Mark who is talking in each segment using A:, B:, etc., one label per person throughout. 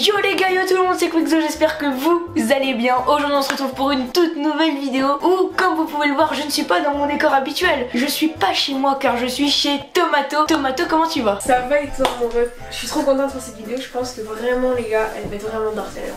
A: Yo les gars, yo tout le monde, c'est Quixo, j'espère que vous allez bien. Aujourd'hui on se retrouve pour une toute nouvelle vidéo où, comme vous pouvez le voir, je ne suis pas dans mon décor habituel. Je suis pas chez moi car je suis chez Tomato. Tomato, comment tu vas?
B: Ça va et toi mon ref? Je suis trop contente pour cette vidéo, je pense que vraiment les gars, elle va être vraiment d'harcèlement.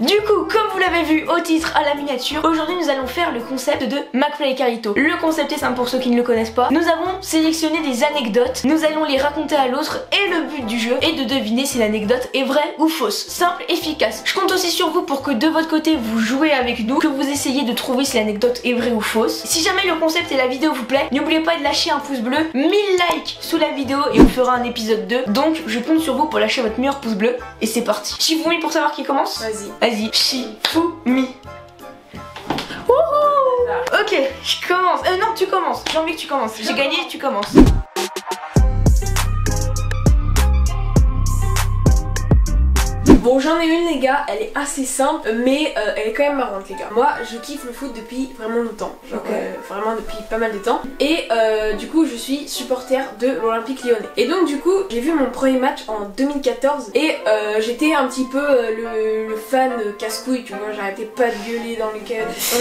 A: Du coup, comme vous l'avez vu au titre, à la miniature, aujourd'hui nous allons faire le concept de McFly et Carlito. Le concept est simple pour ceux qui ne le connaissent pas. Nous avons sélectionné des anecdotes, nous allons les raconter à l'autre et le but du jeu est de deviner si l'anecdote est vraie ou fausse. Simple, efficace. Je compte aussi sur vous pour que de votre côté vous jouez avec nous, que vous essayiez de trouver si l'anecdote est vraie ou fausse. Si jamais le concept et la vidéo vous plaît, n'oubliez pas de lâcher un pouce bleu, 1000 likes sous la vidéo et on fera un épisode 2. Donc je compte sur vous pour lâcher votre meilleur pouce bleu et c'est parti. Shifumi pour savoir qui commence?
B: Vas-y.
A: Vas-y, Shifumi. Wouhou. Ok, je commence. Non, tu commences. J'ai envie que tu commences. J'ai gagné, tu commences.
B: Bon, j'en ai une les gars, elle est assez simple mais elle est quand même marrante les gars. Moi je kiffe le foot depuis vraiment longtemps, genre vraiment depuis pas mal de temps. Et du coup je suis supporter de l'Olympique Lyonnais. Et donc du coup j'ai vu mon premier match en 2014 et j'étais un petit peu le fan casse-couille, tu vois, j'arrêtais pas de gueuler dans les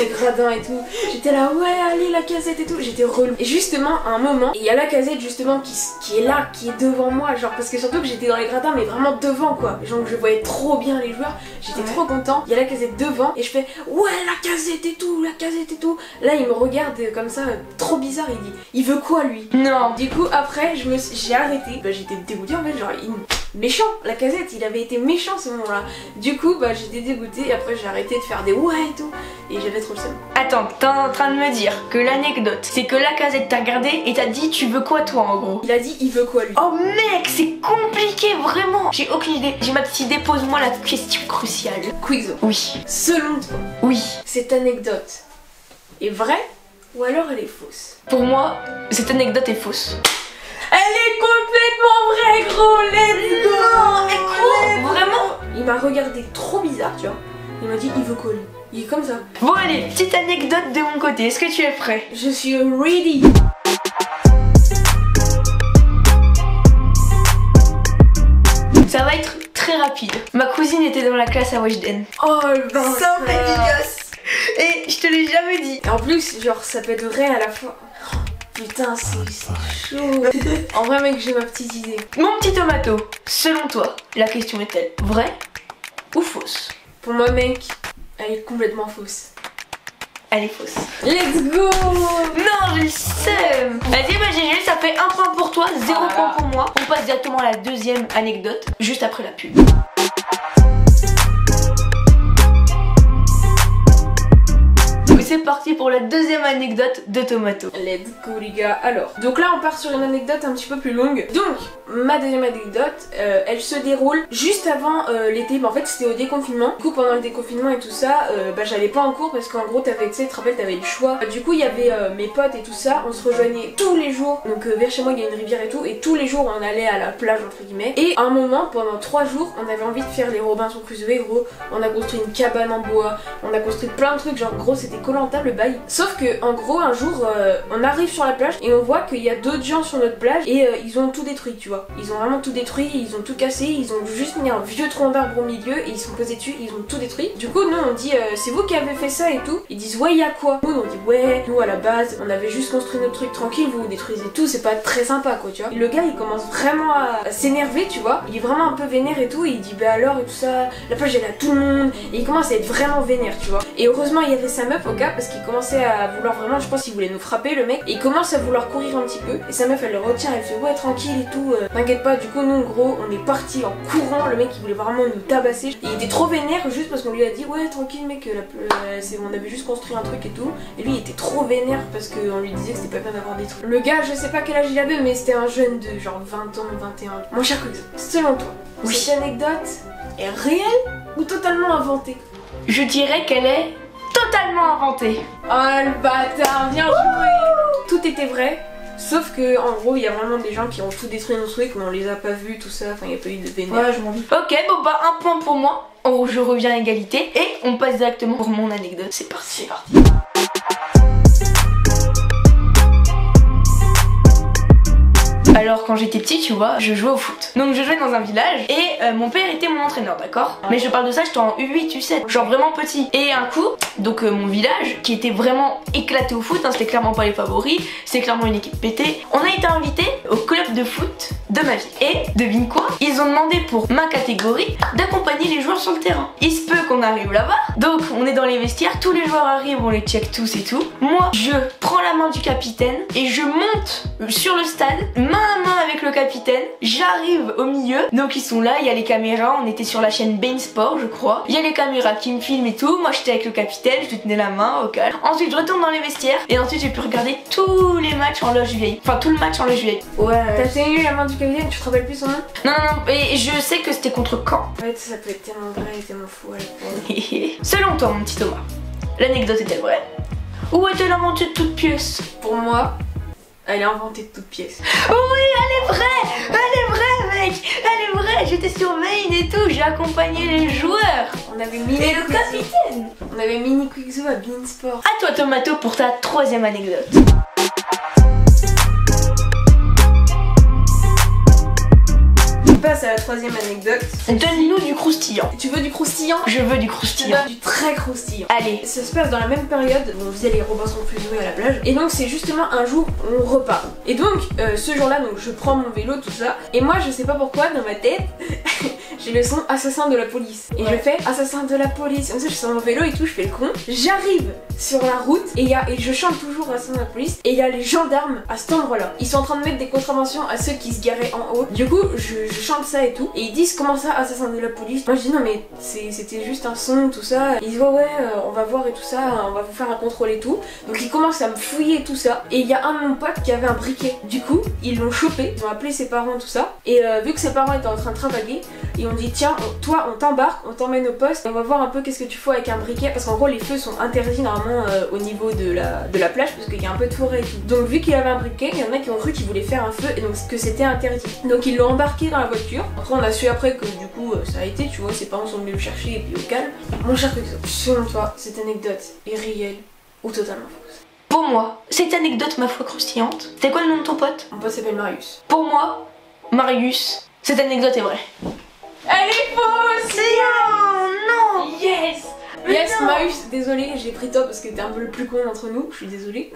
B: gradins et tout. J'étais là ouais allez la Casette et tout, j'étais relou. Et justement à un moment, il y a la Casette justement qui est là, qui est devant moi, genre parce que surtout que j'étais dans les gradins mais vraiment devant quoi. Genre je voyais trop bien les joueurs, j'étais trop content. Il y a la Casette devant et je fais ouais la Casette et tout, la Casette et tout. Là il me regarde comme ça, trop bizarre, il dit il veut quoi lui?
A: Non.
B: Du coup après j'ai arrêté, bah, j'étais dégoûtée en fait, genre méchant, la Casette il avait été méchant ce moment là. Du coup bah j'étais dégoûtée et après j'ai arrêté de faire des ouais et tout et j'avais trop le seum.
A: Attends, t'es en train de me dire que l'anecdote c'est que la Casette t'a regardé et t'a dit tu veux quoi toi en gros?
B: Il a dit il veut quoi lui?
A: Oh mec, c'est compliqué vraiment. J'ai aucune idée, j'ai ma petite idée, pose-moi la question cruciale.
B: Quixo.
A: Oui.
B: Selon toi,
A: Oui.
B: cette anecdote est vraie ou alors elle est fausse?
A: Pour moi, cette anecdote est fausse.
B: Elle est complètement vraie gros, let's go!
A: Non, et quoi? Vraiment?
B: Il m'a regardé trop bizarre, tu vois. Il m'a dit il veut quoi lui? Il est comme ça.
A: Bon allez, petite anecdote de mon côté, est-ce que tu es prêt?
B: Je suis ready.
A: Ça va être très rapide. Ma cousine était dans la classe à Weshden.
B: Oh le bordel.
A: Simple et efficace. Et je te l'ai jamais dit.
B: En plus, genre ça peut être vrai à la fois. Oh, putain, c'est chaud. En vrai mec, j'ai ma petite idée.
A: Mon petit Tomato, selon toi, la question est-elle vraie ou fausse?
B: Pour moi mec, elle est complètement fausse.
A: Elle est fausse.
B: Let's go.
A: Non, je le sais. Vas-y, bah GG, ça fait 1 point pour toi, 0 point pour moi. On passe directement à la deuxième anecdote, juste après la pub. C'est parti pour la deuxième anecdote de Tomato.
B: Let's go les gars. Alors, donc là on part sur une anecdote un petit peu plus longue. Donc, ma deuxième anecdote, elle se déroule juste avant l'été. En fait c'était au déconfinement. Du coup pendant le déconfinement et tout ça, bah j'allais pas en cours parce qu'en gros t'avais, tu sais, tu te rappelles, t'avais le choix. Du coup il y avait mes potes et tout ça, on se rejoignait tous les jours. Donc vers chez moi il y a une rivière et tout. Et tous les jours on allait à la plage entre guillemets. Et à un moment, pendant 3 jours, on avait envie de faire les Robinson Crusoe gros. On a construit une cabane en bois, on a construit plein de trucs, genre gros c'était le bail. Sauf que en gros un jour on arrive sur la plage et on voit qu'il y a d'autres gens sur notre plage et ils ont tout détruit, tu vois. Ils ont vraiment tout détruit, ils ont tout cassé, ils ont juste mis un vieux tronc d'arbre au milieu et ils sont posés dessus, ils ont tout détruit. Du coup nous on dit c'est vous qui avez fait ça et tout. Ils disent ouais y a quoi? Nous on dit ouais, nous à la base on avait juste construit notre truc tranquille, vous détruisez tout, c'est pas très sympa quoi, tu vois. Et le gars il commence vraiment à s'énerver, tu vois. Il est vraiment un peu vénère et tout et il dit bah alors et tout ça, la plage elle a tout le monde et il commence à être vraiment vénère, tu vois. Et heureusement il y avait sa meuf au gars parce qu'il commençait à vouloir vraiment, je pense qu'il voulait nous frapper le mec, et il commence à vouloir courir un petit peu et sa meuf elle le retient, elle fait ouais tranquille et tout, t'inquiète pas. Du coup nous en gros on est parti en courant, le mec il voulait vraiment nous tabasser et il était trop vénère juste parce qu'on lui a dit ouais tranquille mec, on avait juste construit un truc et tout, et lui il était trop vénère parce qu'on lui disait que c'était pas bien d'avoir des trucs. Le gars je sais pas quel âge il avait mais c'était un jeune de genre 20 ans, 21 ans. Mon cher Quixo, selon toi, oui, cette anecdote est réelle ou totalement inventée?
A: Je dirais qu'elle est totalement inventée.
B: Oh le bâtard, bien joué. Tout était vrai, sauf que en gros il y a vraiment des gens qui ont tout détruit nos trucs mais on les a pas vus, tout ça, enfin il n'y a pas eu de vénère.
A: Ouais, je m'en doute. Ok, bon bah 1 point pour moi. Je reviens à égalité et on passe directement pour mon anecdote. C'est parti, c'est parti. Alors quand j'étais petite, tu vois, je jouais au foot. Donc je jouais dans un village et mon père était mon entraîneur, d'accord? Mais je parle de ça, j'étais en U8, tu sais, genre vraiment petit. Et un coup, donc mon village, qui était vraiment éclaté au foot, hein, c'était clairement pas les favoris, c'est clairement une équipe pétée. On a été invité au club de foot de ma vie. Et devine quoi? Ils ont demandé pour ma catégorie d'accompagner les joueurs sur le terrain. Il se peut qu'on arrive là-bas, donc on est dans les vestiaires, tous les joueurs arrivent, on les check tous et tout. Moi, je prends la main du capitaine et je monte sur le stade, main à main avec le capitaine. J'arrive au milieu, donc ils sont là, il y a les caméras, on était sur la chaîne Bein Sport, je crois. Il y a les caméras qui me filment et tout. Moi, j'étais avec le capitaine, je lui tenais la main au calme. Ensuite, je retourne dans les vestiaires et ensuite, j'ai pu regarder tous les matchs en loge vieille. Enfin, tout le match en loge vieille.
B: Ouais. T'as tenu la main du capitaine, tu te rappelles plus son nom?
A: Non, et je sais que c'était contre Caen.
B: Ouais, ça peut être tellement vrai et tellement fou à la fois.
A: Selon toi, mon petit Thomas, l'anecdote est-elle vraie? Ou est-elle inventée de toutes pièces?
B: Pour moi, elle est inventée de toutes pièces.
A: Oui, elle est vraie! Elle est vraie, mec! Elle est vraie! J'étais sur Main et tout, j'ai accompagné les joueurs!
B: On avait Mini
A: Et le capitaine!
B: On avait Mini Quixo à Bein Sport.
A: À toi, Tomato, pour ta troisième anecdote.
B: On passe à la troisième anecdote.
A: Donne-nous du croustillant.
B: Tu veux du croustillant?
A: Je veux du
B: Je te
A: croustillant.
B: donne du très croustillant.
A: Allez.
B: Ça se passe dans la même période où on faisait les Robinson Crusoe à la plage. Et donc c'est justement un jour où on repart. Et donc ce jour-là, donc je prends mon vélo, tout ça. Et moi je sais pas pourquoi dans ma tête j'ai le son assassin de la police. Et je fais assassin de la police. Comme ça je suis sur mon vélo et tout, je fais le con. J'arrive sur la route et je chante toujours assassin de la police. Et il y a les gendarmes à cet endroit-là. Ils sont en train de mettre des contraventions à ceux qui se garaient en haut. Du coup je chante ça et tout. Et ils disent comment ça assassin de la police. Moi je dis non mais c'était juste un son, tout ça. Ils disent ouais on va voir et tout ça, on va vous faire un contrôle et tout. Donc ils commencent à me fouiller tout ça. Et il y a un de mon pote qui avait un briquet. Du coup ils l'ont chopé, ils ont appelé ses parents tout ça. Et vu que ses parents étaient en train de travailler, ils ont dit tiens toi on t'embarque, on t'emmène au poste. Et on va voir un peu qu'est-ce que tu fais avec un briquet. Parce qu'en gros les feux sont interdits normalement au niveau de la plage parce qu'il y a un peu de forêt et tout. Donc vu qu'il avait un briquet, il y en a qui ont cru qu'il voulait faire un feu et donc que c'était interdit. Donc ils l'ont embarqué dans la voiture. Après on a su après que du coup ça a été, tu vois, ses parents sont venus le chercher et puis au calme. Mon cher Quixo, selon toi, cette anecdote est réelle ou totalement fausse?
A: Pour moi, cette anecdote ma foi croustillante. C'était quoi le nom de ton pote?
B: Mon pote s'appelle Marius.
A: Pour moi, Marius, cette anecdote est vraie.
B: Elle est fausse!
A: Non!
B: Yes! Yes,
A: non.
B: Marius, désolé, j'ai pris toi parce que t'es un peu le plus con d'entre nous, je suis désolée.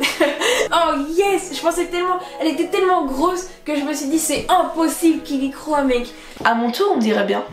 B: Oh yes! Je pensais tellement, elle était tellement grosse que je me suis dit c'est impossible qu'il y croit, mec.
A: À mon tour, on dirait bien.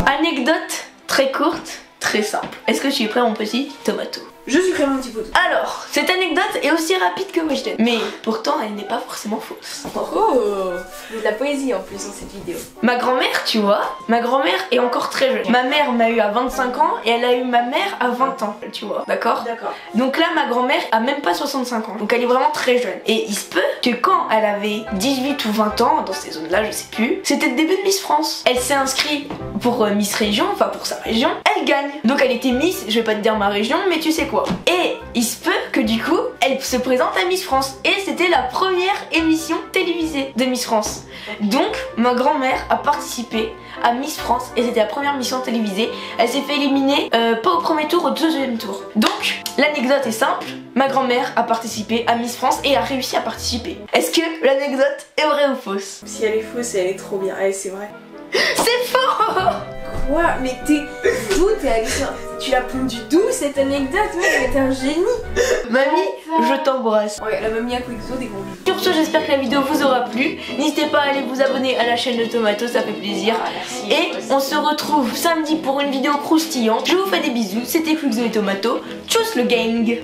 A: Anecdote très courte, très simple. Est-ce que tu es prêt, mon petit Tomato?
B: Je suis prêt, mon petit poteau.
A: Alors, cette anecdote est aussi rapide que Weshden, mais pourtant elle n'est pas forcément fausse.
B: Oh, il y a de la poésie en plus dans cette vidéo.
A: Ma grand-mère, tu vois, ma grand-mère est encore très jeune. Ma mère m'a eu à 25 ans et elle a eu ma mère à 20 ans, tu vois, d'accord?
B: D'accord.
A: Donc là, ma grand-mère a même pas 65 ans, donc elle est vraiment très jeune. Et il se peut que quand elle avait 18 ou 20 ans, dans ces zones-là, je sais plus, c'était le début de Miss France. Elle s'est inscrite pour Miss Région, enfin pour sa région, elle gagne. Donc elle était Miss, je vais pas te dire ma région, mais tu sais quoi. Et il se peut que du coup, elle se présente à Miss France. Et c'était la première émission télévisée de Miss France. Donc, ma grand-mère a participé à Miss France et c'était la première émission télévisée. Elle s'est fait éliminer, pas au premier tour, au deuxième tour. Donc, l'anecdote est simple. Ma grand-mère a participé à Miss France et a réussi à participer. Est-ce que l'anecdote est vraie ou fausse?
B: Si elle est fausse, elle est trop bien. Allez, c'est vrai.
A: C'est faux!
B: Quoi? Mais t'es d'où t'es allé sur... Tu l'as pondu d'où cette anecdote? Ouais, mais t'es un génie.
A: Mamie, je t'embrasse.
B: Ouais, la mamie à Quixo, des gros bisous.
A: Sur ce, j'espère que la vidéo vous aura plu. N'hésitez pas à aller vous abonner à la chaîne de Tomato, ça fait plaisir.
B: Ah, merci.
A: Et on se retrouve samedi pour une vidéo croustillante. Je vous fais des bisous, c'était Quixo et Tomato. Tchuss le gang!